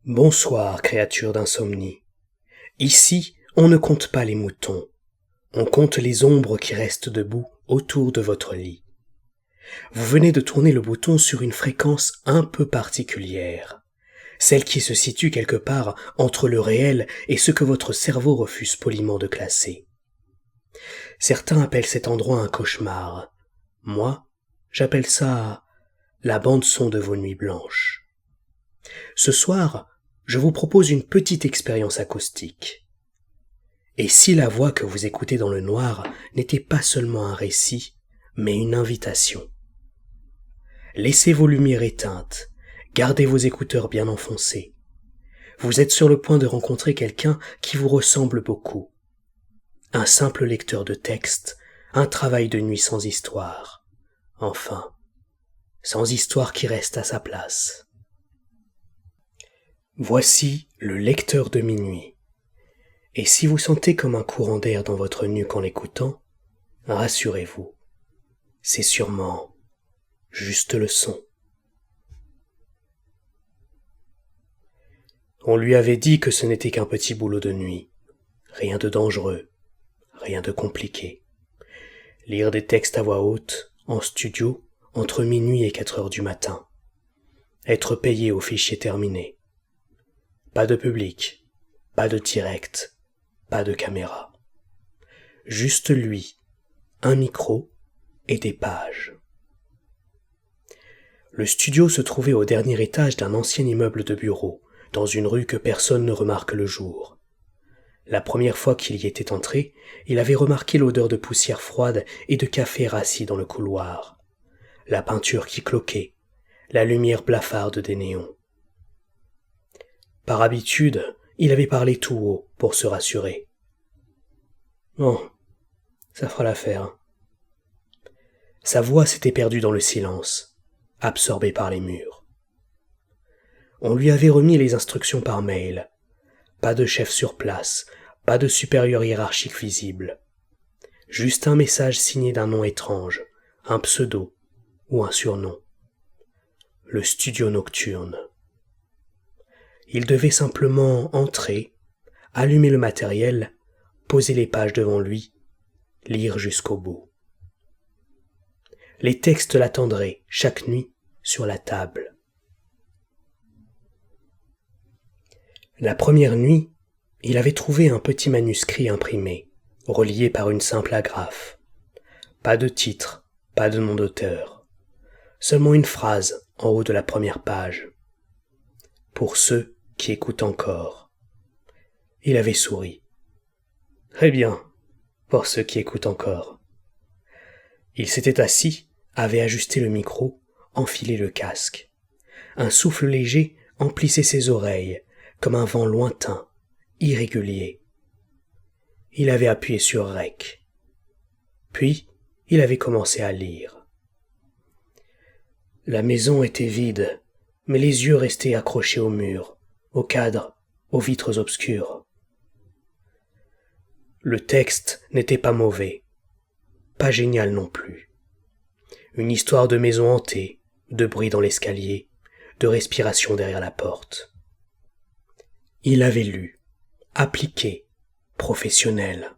Bonsoir, créature d'insomnie. Ici, on ne compte pas les moutons. On compte les ombres qui restent debout autour de votre lit. Vous venez de tourner le bouton sur une fréquence un peu particulière, celle qui se situe quelque part entre le réel et ce que votre cerveau refuse poliment de classer. Certains appellent cet endroit un cauchemar. Moi, j'appelle ça la bande-son de vos nuits blanches. Ce soir, je vous propose une petite expérience acoustique. Et si la voix que vous écoutez dans le noir n'était pas seulement un récit, mais une invitation? Laissez vos lumières éteintes, gardez vos écouteurs bien enfoncés. Vous êtes sur le point de rencontrer quelqu'un qui vous ressemble beaucoup. Un simple lecteur de texte, un travail de nuit sans histoire. Enfin, sans histoire qui reste à sa place. Voici le lecteur de minuit. Et si vous sentez comme un courant d'air dans votre nuque en l'écoutant, rassurez-vous, c'est sûrement juste le son. On lui avait dit que ce n'était qu'un petit boulot de nuit, rien de dangereux, rien de compliqué. Lire des textes à voix haute, en studio, entre minuit et 4 heures du matin. Être payé au fichier terminé. Pas de public, pas de direct, pas de caméra. Juste lui, un micro et des pages. Le studio se trouvait au dernier étage d'un ancien immeuble de bureaux, dans une rue que personne ne remarque le jour. La première fois qu'il y était entré, il avait remarqué l'odeur de poussière froide et de café rassis dans le couloir, la peinture qui cloquait, la lumière blafarde des néons. Par habitude, il avait parlé tout haut pour se rassurer. Bon, ça fera l'affaire. Sa voix s'était perdue dans le silence, absorbée par les murs. On lui avait remis les instructions par mail. Pas de chef sur place, pas de supérieur hiérarchique visible. Juste un message signé d'un nom étrange, un pseudo ou un surnom. Le studio nocturne. Il devait simplement entrer, allumer le matériel, poser les pages devant lui, lire jusqu'au bout. Les textes l'attendraient, chaque nuit, sur la table. La première nuit, il avait trouvé un petit manuscrit imprimé, relié par une simple agrafe. Pas de titre, pas de nom d'auteur. Seulement une phrase en haut de la première page. Pour ceux qui écoutent encore. Il avait souri. Très bien, pour ceux qui écoutent encore. Il s'était assis, avait ajusté le micro, enfilé le casque. Un souffle léger emplissait ses oreilles, comme un vent lointain, irrégulier. Il avait appuyé sur REC. Puis, il avait commencé à lire. La maison était vide, mais les yeux restaient accrochés au mur, au cadre, aux vitres obscures. Le texte n'était pas mauvais, pas génial non plus. Une histoire de maison hantée, de bruit dans l'escalier, de respiration derrière la porte. Il avait lu, appliqué, professionnel.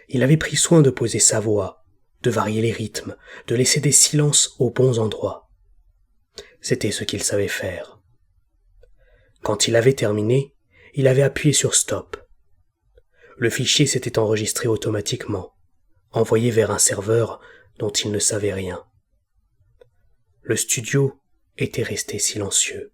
Il avait pris soin de poser sa voix, de varier les rythmes, de laisser des silences aux bons endroits. C'était ce qu'il savait faire. Quand il avait terminé, il avait appuyé sur stop. Le fichier s'était enregistré automatiquement, envoyé vers un serveur dont il ne savait rien. Le studio était resté silencieux.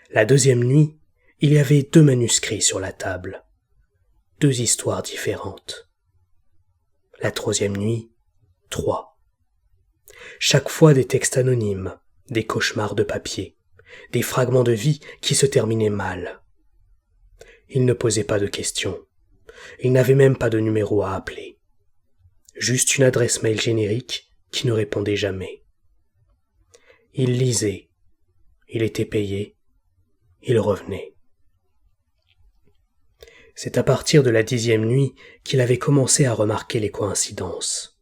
La deuxième nuit, il y avait 2 manuscrits sur la table, 2 histoires différentes. La troisième nuit, 3. Chaque fois des textes anonymes, des cauchemars de papier, des fragments de vie qui se terminaient mal. Il ne posait pas de questions. Il n'avait même pas de numéro à appeler. Juste une adresse mail générique qui ne répondait jamais. Il lisait. Il était payé. Il revenait. C'est à partir de la 10e nuit qu'il avait commencé à remarquer les coïncidences.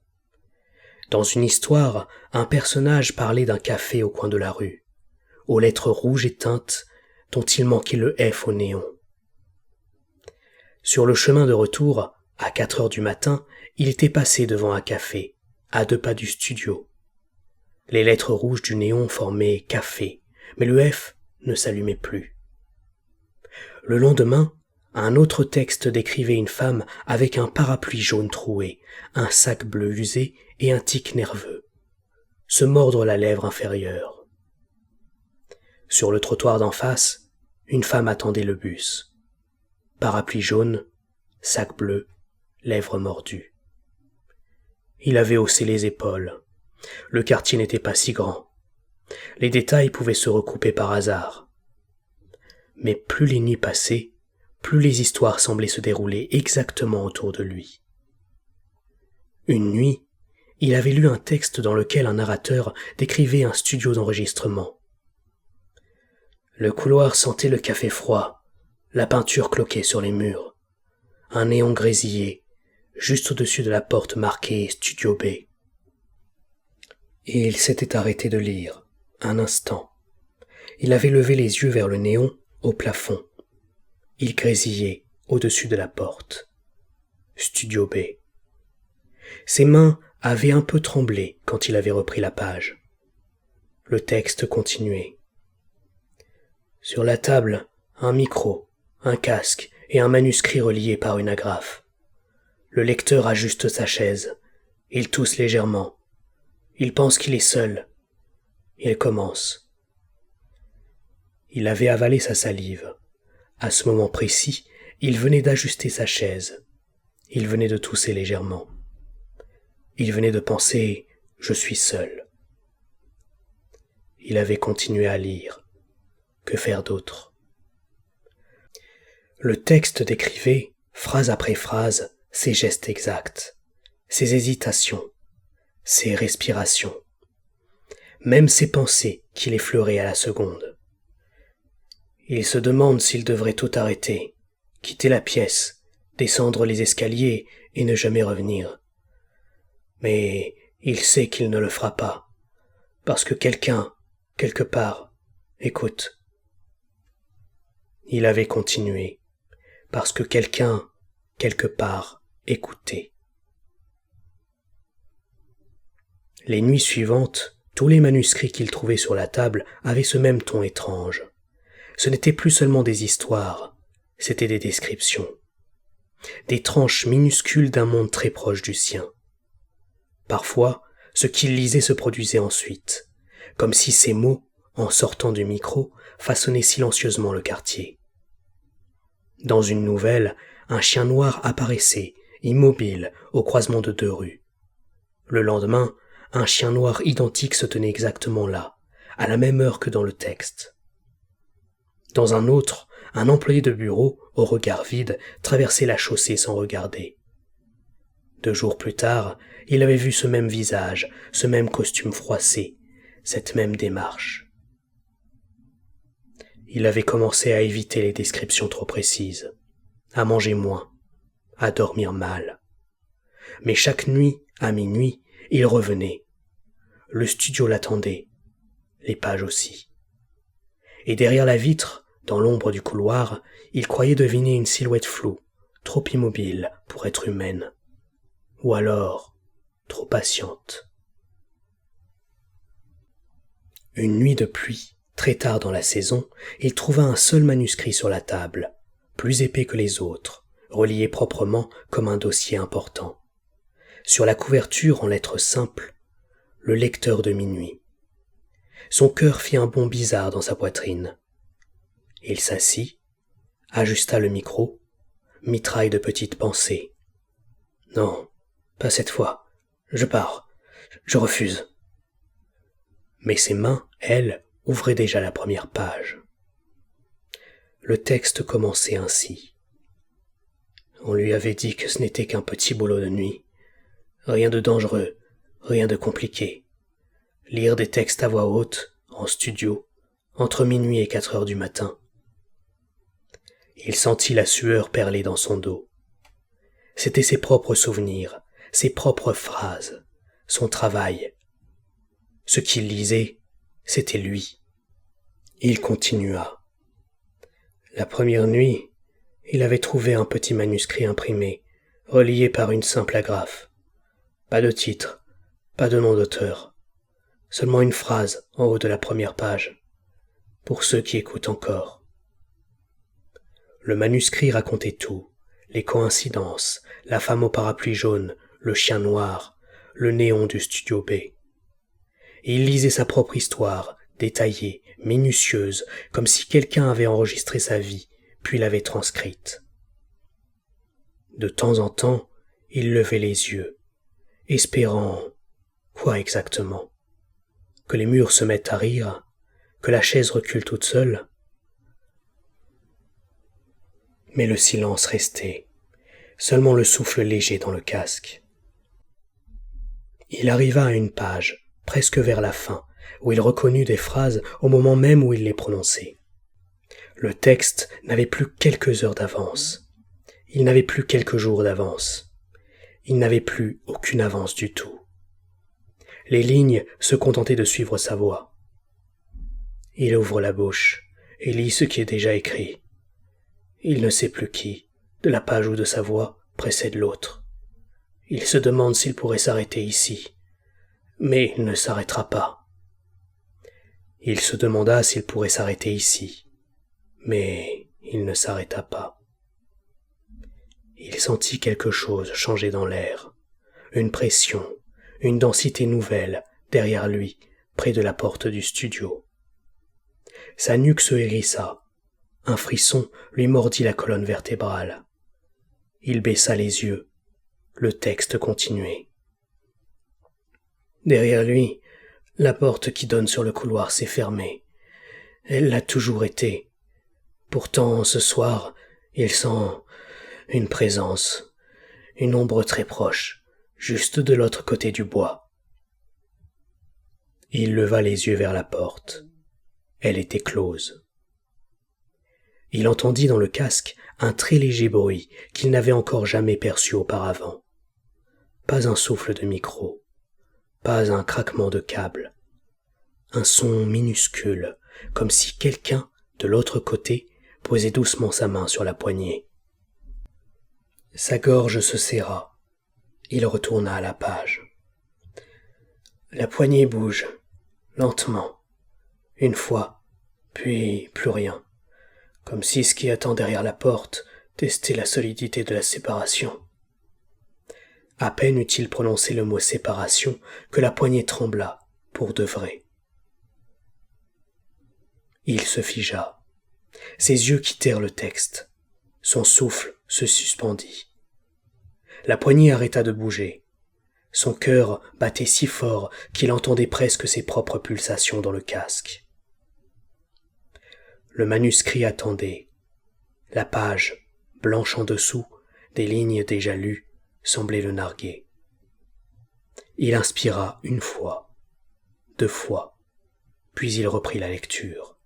Dans une histoire, un personnage parlait d'un café au coin de la rue, aux lettres rouges éteintes dont il manquait le F au néon. Sur le chemin de retour, à 4 heures du matin, il était passé devant un café, à 2 pas du studio. Les lettres rouges du néon formaient café, mais le F ne s'allumait plus. Le lendemain, un autre texte décrivait une femme avec un parapluie jaune troué, un sac bleu usé et un tic nerveux. Se mordre la lèvre inférieure. Sur le trottoir d'en face, une femme attendait le bus. Parapluie jaune, sac bleu, lèvres mordues. Il avait haussé les épaules. Le quartier n'était pas si grand. Les détails pouvaient se recouper par hasard. Mais plus les nuits passaient, plus les histoires semblaient se dérouler exactement autour de lui. Une nuit, il avait lu un texte dans lequel un narrateur décrivait un studio d'enregistrement. Le couloir sentait le café froid, la peinture cloquait sur les murs, un néon grésillé, juste au-dessus de la porte marquée « Studio B ». Et il s'était arrêté de lire, un instant. Il avait levé les yeux vers le néon, au plafond. Il grésillait au-dessus de la porte. Studio B. Ses mains avaient un peu tremblé quand il avait repris la page. Le texte continuait. Sur la table, un micro, un casque et un manuscrit relié par une agrafe. Le lecteur ajuste sa chaise. Il tousse légèrement. Il pense qu'il est seul. Il commence. Il avait avalé sa salive. À ce moment précis, il venait d'ajuster sa chaise. Il venait de tousser légèrement. Il venait de penser « je suis seul ». Il avait continué à lire. Que faire d'autre ? Le texte décrivait, phrase après phrase, ses gestes exacts, ses hésitations, ses respirations, même ses pensées qu'il effleurait à la seconde. Il se demande s'il devrait tout arrêter, quitter la pièce, descendre les escaliers et ne jamais revenir. Mais il sait qu'il ne le fera pas, parce que quelqu'un, quelque part, écoute. Il avait continué, parce que quelqu'un, quelque part, écoutait. Les nuits suivantes, tous les manuscrits qu'il trouvait sur la table avaient ce même ton étrange. Ce n'étaient plus seulement des histoires, c'étaient des descriptions. Des tranches minuscules d'un monde très proche du sien. Parfois, ce qu'il lisait se produisait ensuite, comme si ces mots, en sortant du micro, façonnaient silencieusement le quartier. Dans une nouvelle, un chien noir apparaissait, immobile, au croisement de 2 rues. Le lendemain, un chien noir identique se tenait exactement là, à la même heure que dans le texte. Dans un autre, un employé de bureau, au regard vide, traversait la chaussée sans regarder. 2 jours plus tard, il avait vu ce même visage, ce même costume froissé, cette même démarche. Il avait commencé à éviter les descriptions trop précises, à manger moins, à dormir mal. Mais chaque nuit, à minuit, il revenait. Le studio l'attendait, les pages aussi. Et derrière la vitre, dans l'ombre du couloir, il croyait deviner une silhouette floue, trop immobile pour être humaine. Ou alors, trop patiente. Une nuit de pluie, très tard dans la saison, il trouva un seul manuscrit sur la table, plus épais que les autres, relié proprement comme un dossier important. Sur la couverture, en lettres simples, le lecteur de minuit. Son cœur fit un bond bizarre dans sa poitrine. Il s'assit, ajusta le micro, mitraille de petites pensées. Non, pas cette fois. Je pars. Je refuse. Mais ses mains, elles, ouvraient déjà la première page. Le texte commençait ainsi. On lui avait dit que ce n'était qu'un petit boulot de nuit. Rien de dangereux, rien de compliqué. Lire des textes à voix haute, en studio, entre minuit et 4 heures du matin. Il sentit la sueur perler dans son dos. C'étaient ses propres souvenirs, ses propres phrases, son travail. Ce qu'il lisait, c'était lui. Il continua. La première nuit, il avait trouvé un petit manuscrit imprimé, relié par une simple agrafe. Pas de titre, pas de nom d'auteur, seulement une phrase en haut de la première page, pour ceux qui écoutent encore. Le manuscrit racontait tout, les coïncidences, la femme au parapluie jaune, le chien noir, le néon du studio B. Et il lisait sa propre histoire, détaillée, minutieuse, comme si quelqu'un avait enregistré sa vie, puis l'avait transcrite. De temps en temps, il levait les yeux, espérant... Quoi exactement? Que les murs se mettent à rire? Que la chaise recule toute seule? Mais le silence restait, seulement le souffle léger dans le casque. Il arriva à une page, presque vers la fin, où il reconnut des phrases au moment même où il les prononçait. Le texte n'avait plus quelques heures d'avance. Il n'avait plus quelques jours d'avance. Il n'avait plus aucune avance du tout. Les lignes se contentaient de suivre sa voix. Il ouvre la bouche et lit ce qui est déjà écrit. Il ne sait plus qui, de la page ou de sa voix, précède l'autre. Il se demande s'il pourrait s'arrêter ici, mais il ne s'arrêtera pas. Il se demanda s'il pourrait s'arrêter ici, mais il ne s'arrêta pas. Il sentit quelque chose changer dans l'air, une pression, une densité nouvelle derrière lui, près de la porte du studio. Sa nuque se hérissa, un frisson lui mordit la colonne vertébrale. Il baissa les yeux, le texte continuait. Derrière lui, la porte qui donne sur le couloir s'est fermée. Elle l'a toujours été. Pourtant, ce soir, il sent une présence, une ombre très proche, juste de l'autre côté du bois. Il leva les yeux vers la porte. Elle était close. Il entendit dans le casque un très léger bruit qu'il n'avait encore jamais perçu auparavant. Pas un souffle de micro, pas un craquement de câble. Un son minuscule, comme si quelqu'un, de l'autre côté, posait doucement sa main sur la poignée. Sa gorge se serra. Il retourna à la page. La poignée bouge, lentement, une fois, puis plus rien, comme si ce qui attend derrière la porte testait la solidité de la séparation. À peine eut-il prononcé le mot séparation que la poignée trembla, pour de vrai. Il se figea. Ses yeux quittèrent le texte. Son souffle se suspendit. La poignée arrêta de bouger. Son cœur battait si fort qu'il entendait presque ses propres pulsations dans le casque. Le manuscrit attendait. La page, blanche en dessous, des lignes déjà lues, semblait le narguer. Il inspira une fois, 2 fois, puis il reprit la lecture.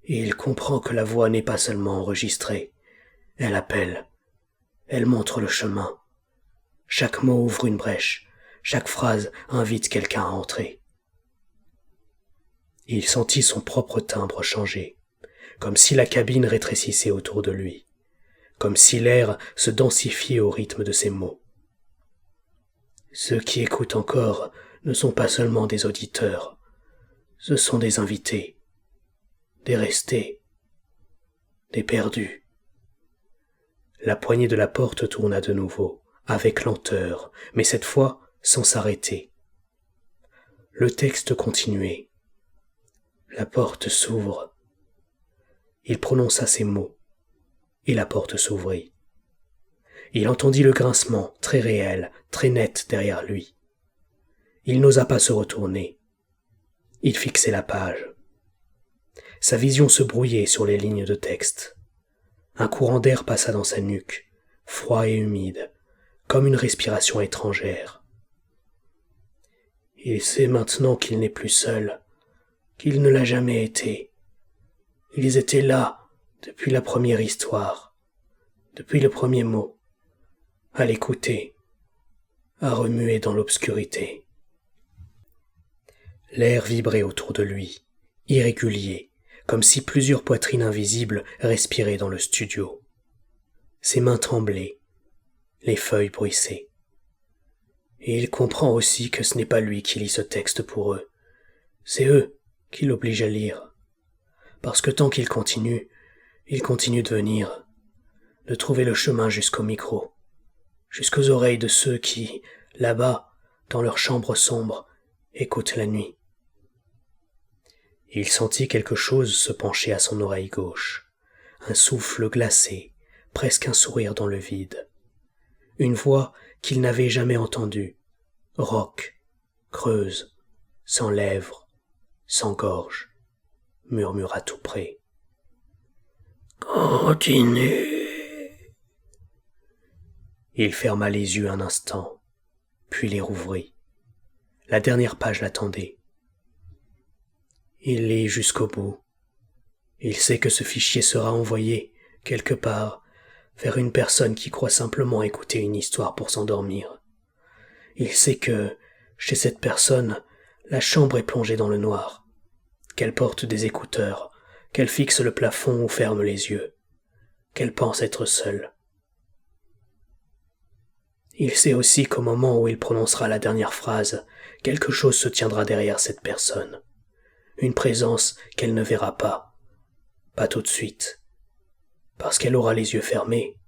Il comprend que la voix n'est pas seulement enregistrée. Elle appelle. Elle montre le chemin. Chaque mot ouvre une brèche. Chaque phrase invite quelqu'un à entrer. Il sentit son propre timbre changer, comme si la cabine rétrécissait autour de lui, comme si l'air se densifiait au rythme de ses mots. Ceux qui écoutent encore ne sont pas seulement des auditeurs, ce sont des invités, des restés, des perdus. La poignée de la porte tourna de nouveau, avec lenteur, mais cette fois sans s'arrêter. Le texte continuait. La porte s'ouvre. Il prononça ces mots, et la porte s'ouvrit. Il entendit le grincement, très réel, très net derrière lui. Il n'osa pas se retourner. Il fixait la page. Sa vision se brouillait sur les lignes de texte. Un courant d'air passa dans sa nuque, froid et humide, comme une respiration étrangère. Il sait maintenant qu'il n'est plus seul, qu'il ne l'a jamais été. Ils étaient là depuis la première histoire, depuis le premier mot, à l'écouter, à remuer dans l'obscurité. L'air vibrait autour de lui. irrégulier, comme si plusieurs poitrines invisibles respiraient dans le studio. Ses mains tremblaient, les feuilles bruissaient. Et il comprend aussi que ce n'est pas lui qui lit ce texte pour eux, c'est eux qui l'obligent à lire. Parce que tant qu'il continue de venir, de trouver le chemin jusqu'au micro, jusqu'aux oreilles de ceux qui, là-bas, dans leur chambre sombre, écoutent la nuit. Il sentit quelque chose se pencher à son oreille gauche, un souffle glacé, presque un sourire dans le vide. Une voix qu'il n'avait jamais entendue, rauque, creuse, sans lèvres, sans gorge, murmura tout près. « Continue !» Il ferma les yeux un instant, puis les rouvrit. La dernière page l'attendait. Il lit jusqu'au bout. Il sait que ce fichier sera envoyé, quelque part, vers une personne qui croit simplement écouter une histoire pour s'endormir. Il sait que, chez cette personne, la chambre est plongée dans le noir, qu'elle porte des écouteurs, qu'elle fixe le plafond ou ferme les yeux, qu'elle pense être seule. Il sait aussi qu'au moment où il prononcera la dernière phrase, quelque chose se tiendra derrière cette personne. Une présence qu'elle ne verra pas tout de suite, parce qu'elle aura les yeux fermés,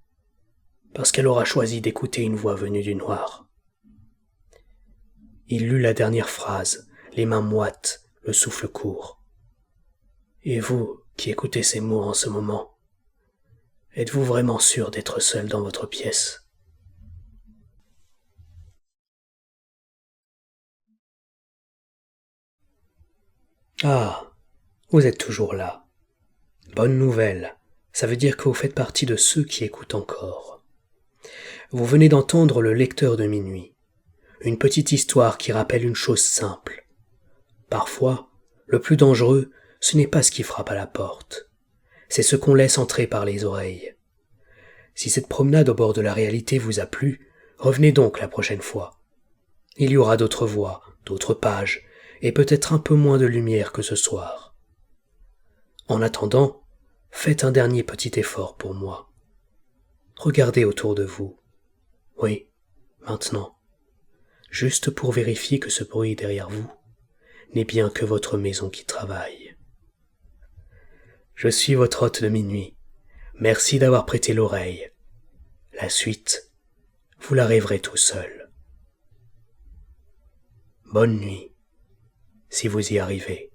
parce qu'elle aura choisi d'écouter une voix venue du noir. Il lut la dernière phrase, les mains moites, le souffle court. Et vous, qui écoutez ces mots en ce moment, êtes-vous vraiment sûr d'être seul dans votre pièce ? Ah, vous êtes toujours là. Bonne nouvelle, ça veut dire que vous faites partie de ceux qui écoutent encore. Vous venez d'entendre le lecteur de minuit, une petite histoire qui rappelle une chose simple. Parfois, le plus dangereux, ce n'est pas ce qui frappe à la porte, c'est ce qu'on laisse entrer par les oreilles. Si cette promenade au bord de la réalité vous a plu, revenez donc la prochaine fois. Il y aura d'autres voix, d'autres pages, et peut-être un peu moins de lumière que ce soir. En attendant, faites un dernier petit effort pour moi. Regardez autour de vous. Oui, maintenant. Juste pour vérifier que ce bruit derrière vous n'est bien que votre maison qui travaille. Je suis votre hôte de minuit. Merci d'avoir prêté l'oreille. La suite, vous la rêverez tout seul. Bonne nuit, si vous y arrivez.